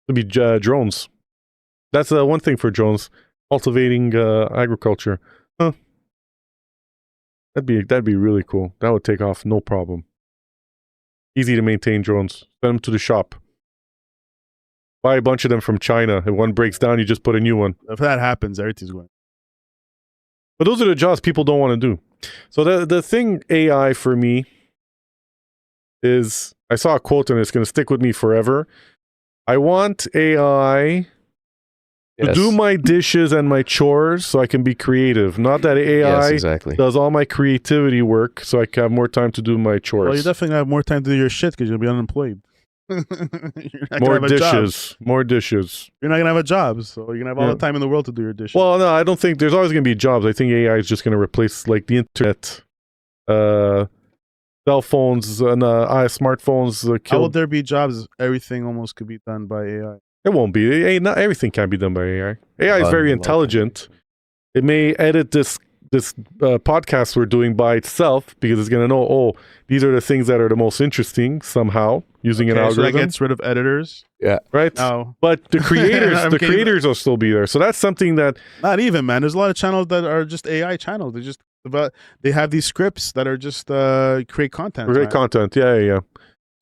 To be drones. That's one thing for drones. Cultivating agriculture. Huh. That'd be really cool. That would take off no problem. Easy to maintain drones. Send them to the shop. Buy a bunch of them from China. If one breaks down, you just put a new one. If that happens, everything's going. But those are the jobs people don't want to do. So the thing AI for me is, I saw a quote and it's going to stick with me forever. I want AI to do my dishes and my chores so I can be creative. Not that AI does all my creativity work so I can have more time to do my chores. Well, you definitely have more time to do your shit because you'll be unemployed. More dishes. More dishes. You're not going to have a job, so you're going to have all the time in the world to do your dishes. Well, no, I don't think there's always going to be jobs. I think AI is just going to replace like the internet, cell phones and smartphones. How will there be jobs? Everything almost could be done by AI. It won't be. Not everything can be done by AI. AI is very intelligent. It may edit this podcast we're doing by itself because it's going to know, oh, these are the things that are the most interesting somehow using an algorithm. So that gets rid of editors. Yeah. Right? No. But the creators, creators will still be there. So that's something that... Not even, man. There's a lot of channels that are just AI channels. They have these scripts that are just create content. Create content. Yeah.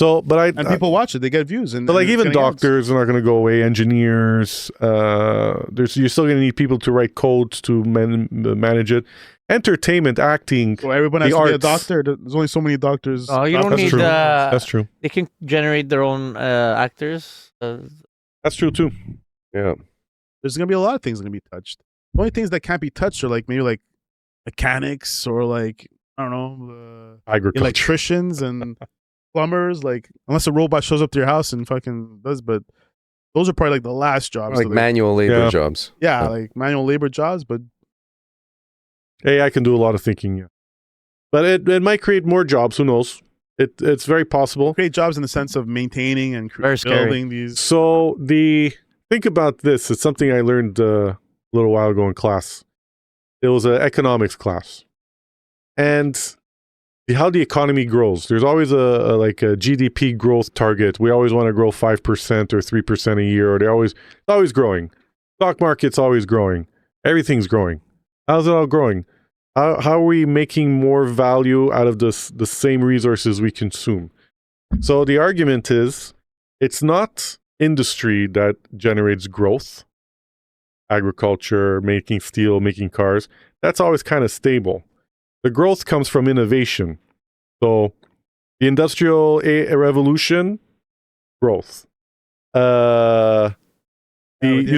So, but and people watch it. They get views. And but like even doctors are not going to go away. Engineers, you're still going to need people to write codes to manage it. Entertainment, acting. So everyone has to be a doctor. There's only so many doctors. Oh, you don't need. That's true. They can generate their own actors. That's true too. Yeah. There's going to be a lot of things that can be touched. The only things that can't be touched are like maybe like mechanics or like I don't know, electricians and. Plumbers, like unless a robot shows up to your house and fucking does, but those are probably like the last jobs. Like manual labor jobs. Yeah, like manual labor jobs, but AI can do a lot of thinking, yeah. But it might create more jobs, who knows? It's very possible. Create jobs in the sense of maintaining and building these. So think about this. It's something I learned a little while ago in class. It was an economics class. And how the economy grows. There's always a GDP growth target. We always want to grow 5% or 3% a year, or it's always growing. Stock market's always growing. Everything's growing. How's it all growing? How are we making more value out of the same resources we consume? So the argument is, it's not industry that generates growth. Agriculture, making steel, making cars. That's always kind of stable. The growth comes from innovation. So the industrial revolution, growth. You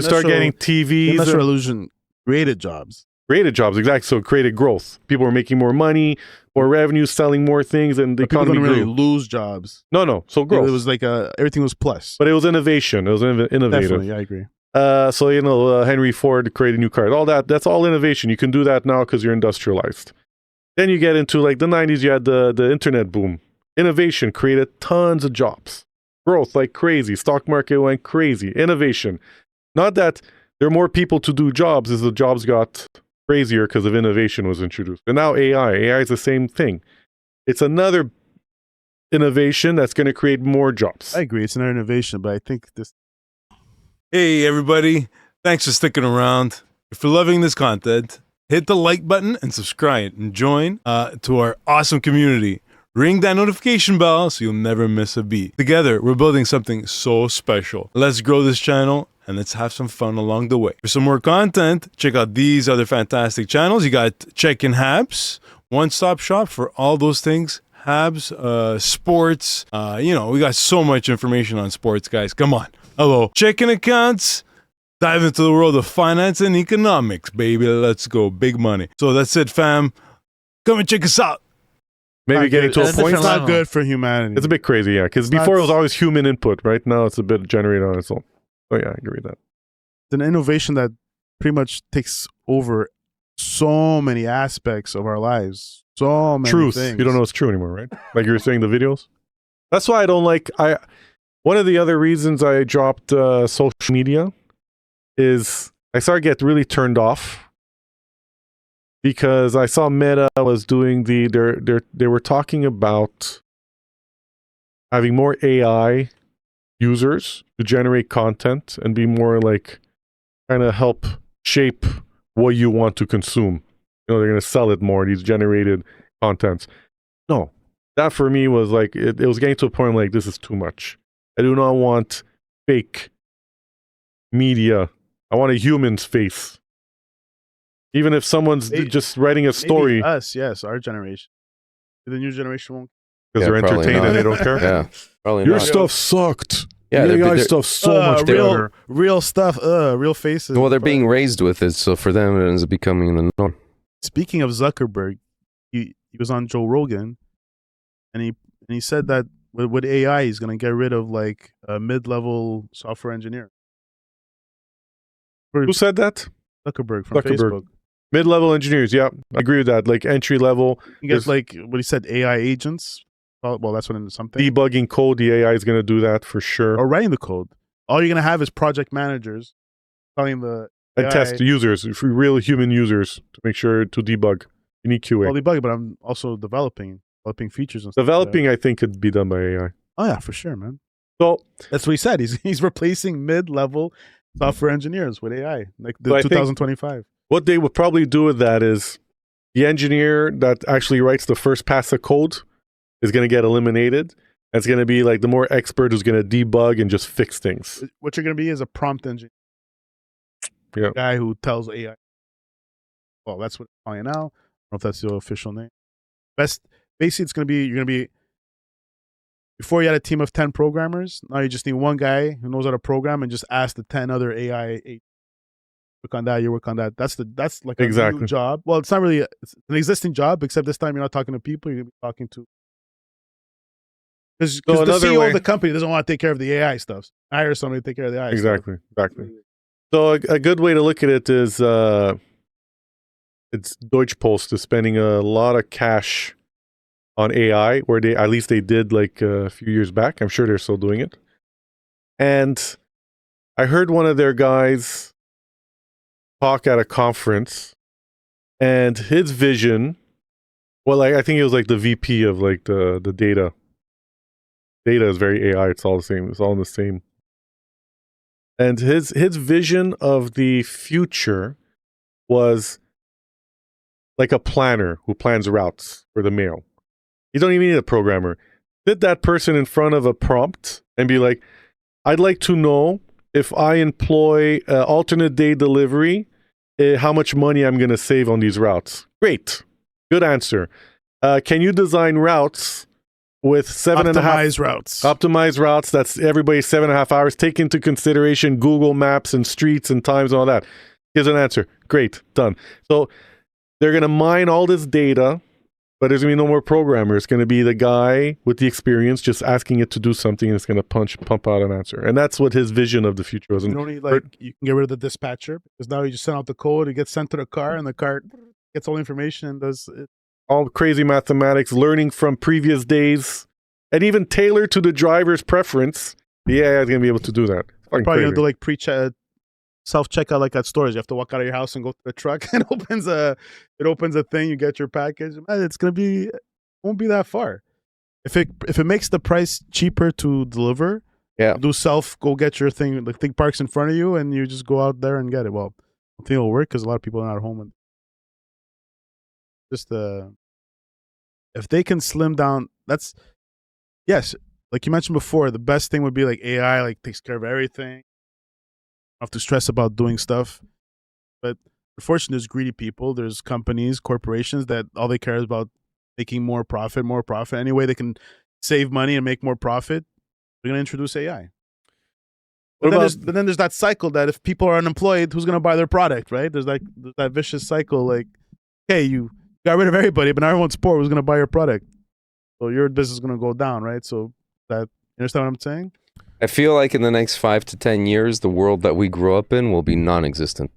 start getting TVs. The industrial revolution created jobs. Created jobs, exactly. So it created growth. People were making more money, more revenue, selling more things, and the economy didn't really grew. Lose jobs. No. So growth. It was like everything was plus. But it was innovation. It was innovative. Definitely, I agree. So Henry Ford created new cars. All that's all innovation. You can do that now because you're industrialized. Then you get into like the 90s, you had the internet boom. Innovation created tons of jobs. Growth like crazy. Stock market went crazy. Innovation. Not that there are more people to do jobs, as the jobs got crazier because of innovation was introduced. And now AI. AI is the same thing. It's another innovation that's going to create more jobs. I agree. It's another innovation, but I think this... Hey, everybody. Thanks for sticking around. If you're loving this content, hit the like button and subscribe and join to our awesome community. Ring that notification bell so you'll never miss a beat. Together, we're building something so special. Let's grow this channel and let's have some fun along the way. For some more content, check out these other fantastic channels. You got Checkin Habs, one-stop shop for all those things. Habs, sports, we got so much information on sports, guys. Come on. Hello. Checking accounts. Dive into the world of finance and economics, baby. Let's go. Big money. So that's it, fam. Come and check us out. Maybe getting to a point. It's not good for humanity. It's a bit crazy, yeah. Because before it was always human input, right? Now it's a bit generated on its own. Oh, yeah, I agree with that. It's an innovation that pretty much takes over so many aspects of our lives. So many things. You don't know it's true anymore, right? Like you were saying, the videos. That's why I don't like... One of the other reasons I dropped social media is I started to get really turned off because I saw Meta was doing they were talking about having more AI users to generate content and be more like kind of help shape what you want to consume. They're going to sell it more, these generated contents. No, that for me was like, it was getting to a point like, this is too much. I do not want fake media. I want a human's face. Even if someone's just writing a story. Maybe us, yes, our generation. The new generation won't. Because they're entertained and they don't care. Yeah, probably Your not. stuff sucked. Yeah, the AI they're- stuff's so much better. Real stuff, real faces. Well, they're being raised with it, so for them it ends up becoming the norm. Speaking of Zuckerberg, he was on Joe Rogan, and he said that with AI, he's going to get rid of like a mid-level software engineer. Who said that? Zuckerberg from Zuckerberg. Facebook. Mid-level engineers. Yeah, I agree with that. Like entry level, You get like what he said, AI agents. Well, that's what something. debugging code. The AI is going to do that for sure. Or writing the code. All you're going to have is project managers telling the And AI, test users, for real human users, to make sure to debug. You need QA. well, debug, but I'm also developing features and stuff. Developing, I think, could be done by AI. Oh yeah, for sure, man. So That's what he said. He's replacing mid-level software engineers with AI, like So I think- 2025. what they would probably do with that is the engineer that actually writes the first pass of code is going to get eliminated. It's going to be like the more expert who's going to debug and just fix things. What you're going to be is a prompt engineer. Yeah. Guy who tells AI. Well, that's what it's calling it now. I don't know if that's the official name. Basically, it's going to be, you're going to be, before you had a team of 10 programmers, now you just need one guy who knows how to program and just ask the 10 other AI work on that, you work on that. That's like a Exactly. new job. Well, it's not really, it's an existing job, except this time you're not talking to people, you're going to be talking to, because the another CEO way- of the company doesn't want to take care of the AI stuff. Hire somebody to take care of the AI stuff. Exactly. So a good way to look at it is it's Deutsche Post is spending a lot of cash on AI, where at least they did like a few years back. I'm sure they're still doing it. And I heard one of their guys talk at a conference, and his vision, well, I think it was like the VP of like the data. Data is very AI. It's all the same. It's all in the same. And his vision of the future was like a planner who plans routes for the mail. You don't even need a programmer. Sit that person in front of a prompt and be like, I'd like to know if I employ alternate day delivery, how much money I'm going to save on these routes. Great. Good answer. Can you design routes with 7.5 optimized routes? That's everybody 7.5 hours. Take into consideration Google Maps and streets and times and all that. Here's an answer. Great. Done. So they're going to mine all this data, but there's going to be no more programmer. It's going to be the guy with the experience just asking it to do something, and it's going to pump out an answer. And that's what his vision of the future was. You don't need you can get rid of the dispatcher, because now you just send out the code, it gets sent to the car, and the car gets all the information and does it. All crazy mathematics, learning from previous days, and even tailored to the driver's preference. The AI is going to be able to do that. It's fucking Probably crazy. going to do like self-checkout like at stores. You have to walk out of your house and go to the truck, and it opens a thing, you get your package. Man, it's going to be, won't be that far. If it makes the price cheaper to deliver, Yeah. go get your thing, the thing parks in front of you, and you just go out there and get it. Well, I think it'll work because a lot of people are not at home. And just if they can slim down, that's, yes, like you mentioned before, the best thing would be like AI, like takes care of everything. Have to stress about doing stuff. But unfortunately, there's greedy people, there's companies, corporations that all they care is about making more profit. Any way they can save money and make more profit, they're going to introduce AI. But then there's that cycle that if people are unemployed, who's going to buy their product, right? There's that vicious cycle, like, hey, you got rid of everybody, but now everyone's poor, who's going to buy your product? So your business is going to go down, right? So that, you understand what I'm saying? I feel like in the next 5 to 10 years, the world that we grew up in will be non-existent.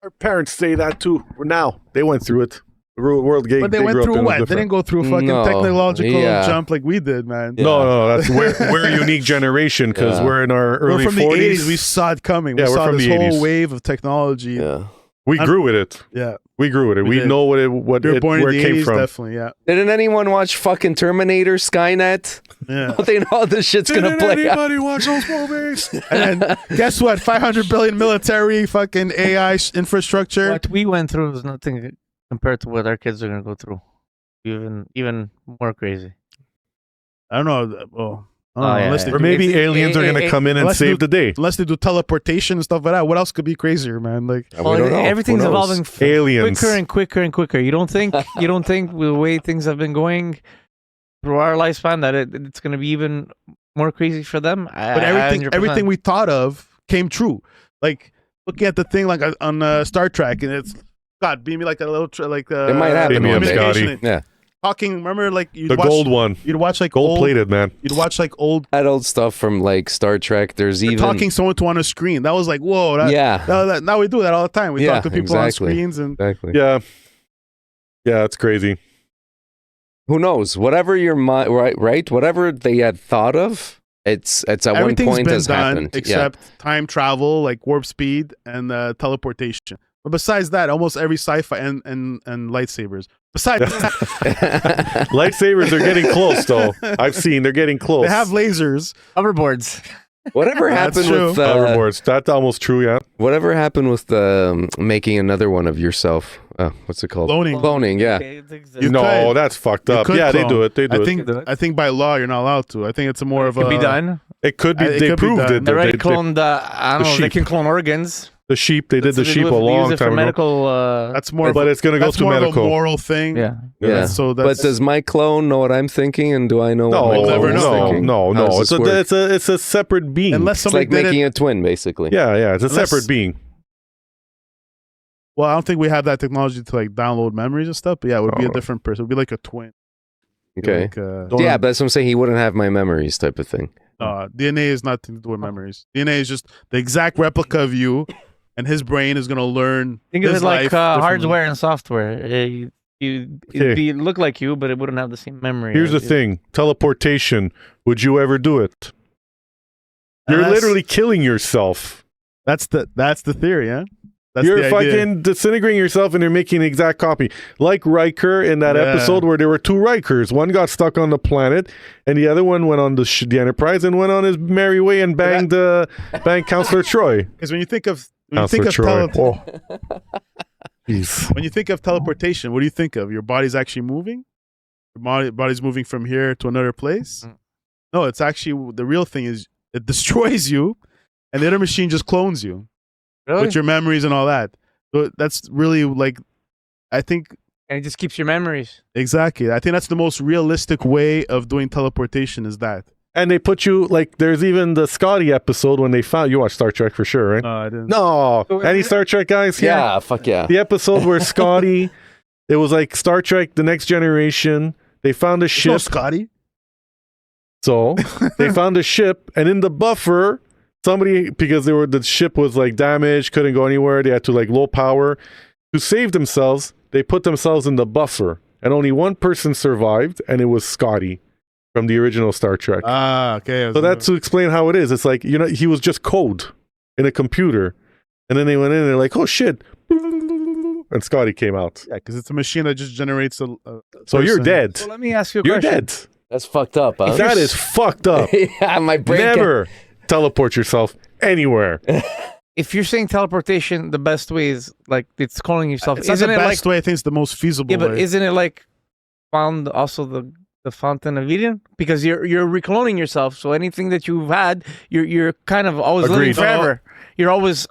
Our parents say that too. Now they went through it. The world game. But they went through what? They didn't go through fucking technological jump like we did, man. Yeah. No, that's we're a unique generation because we're in our early We're from 40s. the 80s. We saw it coming. Yeah, we we're saw from this the whole 80s. wave of technology. Yeah. We grew with it. Yeah. We grew with it. We We did. know We were born where in it the came 80s, from. definitely. Yeah. Didn't anyone watch fucking Terminator, Skynet? Yeah. Don't they know how this shit's gonna play out? watch those movies? And then guess what? 500 billion military fucking AI infrastructure. What we went through is nothing compared to what our kids are gonna go through. Even more crazy. I don't know. Well, I don't Oh, know. yeah, Unless, yeah. they Or do, maybe It's- aliens are going to come in and unless save they the day. unless they do teleportation and stuff like that. What else could be crazier, man? Like, We don't know. Everything's Who knows? evolving Aliens. quicker and quicker and quicker. You don't think with the way things have been going through our lifespan that it's going to be even more crazy for them? but everything we thought of came true. Like looking at the thing like on Star Trek, and it's God, beam me like a little It might happen Beam me one up, day. Scotty. Yeah. Talking. Remember, like you'd The watch, gold one. You'd watch like Gold old. plated, man. You'd watch like old That old stuff from like Star Trek. There's even talking someone to on a screen. That was like, whoa. yeah, Now we do that all the time. We Yeah, talk to people on exactly. screens and exactly. Yeah. Yeah, it's crazy. Who knows? Whatever your mind, right? Whatever they had thought of, it's at one everything's point been has done happened. except time travel, like warp speed and teleportation. But besides that, almost every sci-fi and lightsabers. Besides that, Lightsabers are getting close, though. I've seen they're getting close. they have lasers. hoverboards. Whatever That's happened true. with hoverboards. That's almost true, yeah. whatever happened with making another one of yourself? What's it called? Cloning. Cloning. Yeah. Okay, it exists. You No, could. that's fucked You up. could Yeah, they clone. do it. They do it. I think by law you're not allowed to. I think it's more of Could a be done. It could be. It They could be proved done. it. They already They- cloned. I don't the know. They sheep. can clone organs. the sheep. They did That's the what sheep a do. They long use it for time ago. medical. That's more. But it's going to go that's to more medical. of a moral thing. Yeah. Yeah. So But that's does my clone know what I'm thinking, and do I know No, what my We'll clone never is know. thinking? no. How does this work? It's a separate being. unless It's somebody like did making it. a twin, basically. Yeah, it's a Unless- separate being. Well, I don't think we have that technology to like download memories and stuff. But yeah, it would be a Oh. different person. It would be like a twin. Okay. Like, Yeah, but that's what I'm saying. He wouldn't have my memories, type of thing. DNA is nothing to do with memories. DNA is just the exact replica of you, and his brain is gonna learn. Think of his it like life differently. hardware and software. It'd look like you, but it wouldn't have the same memory. Here's the as you. thing: teleportation. Would you ever do it? You're Unless- literally killing yourself. That's the theory, yeah. That's You're the idea. fucking disintegrating yourself, and you're making an exact copy, like Riker in that Yeah. episode where there were two Rikers. One got stuck on the planet, and the other one went on the Enterprise and went on his merry way and banged Counselor Troy. Because when you think of Counselor Troy. Whoa. when you think of teleportation, what do you think of? Your body's actually moving. Your body's moving from here to another place. Mm. No, it's actually the real thing is it destroys you, and the other machine just clones you Really? with your memories and all that. So that's really like, I think And it just keeps your memories. exactly. I think that's the most realistic way of doing teleportation. Is that? And they put you like there's even the Scotty episode when they found you watch Star Trek for sure, right? No, I didn't. No, any Star Trek guys here? Yeah, fuck yeah. The episode where Scotty, it was like Star Trek: The Next Generation. They found a There's no ship. Scotty. So they found a ship, and in the buffer, somebody because the ship was like damaged, couldn't go anywhere. They had to like low power to save themselves. They put themselves in the buffer, and only one person survived, and it was Scotty from the original Star Trek. Ah, okay. So that's to explain how it is. It's like he was just code in a computer, and then they went in and they're like, oh shit, and Scotty came out. yeah, because it's a machine that just generates a So you're person. dead. So let me ask you a You're question. dead. That's fucked up, huh? That is fucked up. yeah, my brain. Never teleport yourself anywhere. If you're saying teleportation, the best way is like it's calling yourself. It's not Isn't the it like best way. I think it's the most feasible yeah, but way. isn't it like found also the fountain of Eden? Because you're recloning yourself. So anything that you've had, you're kind of always living Agreed. forever. You're always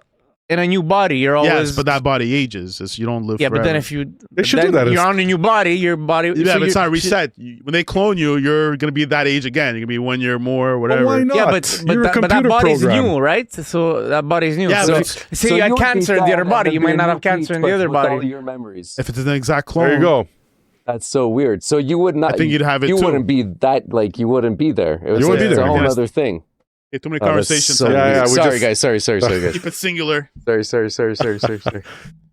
in a new body. You're always Yes, but that body ages. You don't live yeah. forever. But then if you They should then do that. You're on a new body. Your body. Yeah, so but it's you're- not reset. When they clone you, you're going to be that age again. You're going to be 1 year more, whatever. why not? Yeah, but You're a that computer body's program. new, right? So that body's new. Yeah, so but say you had cancer in the other body, you might not have cancer in the other All body. your memories. If it's an exact clone, There you go. That's so weird. So you would not. I think you'd have it You too. wouldn't be that like you wouldn't be there. It was You wouldn't be it's there, a whole yes. other thing. Okay, too many Oh, that's conversations. so Yeah, weird. yeah, we sorry, just- guys. Sorry, guys. Keep it singular. sorry.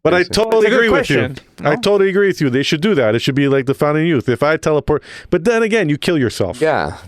But I It's a totally good agree with you. question. I No? totally agree with you. They should do that. It should be like the founding youth. If I teleport, but then again, you kill yourself. Yeah,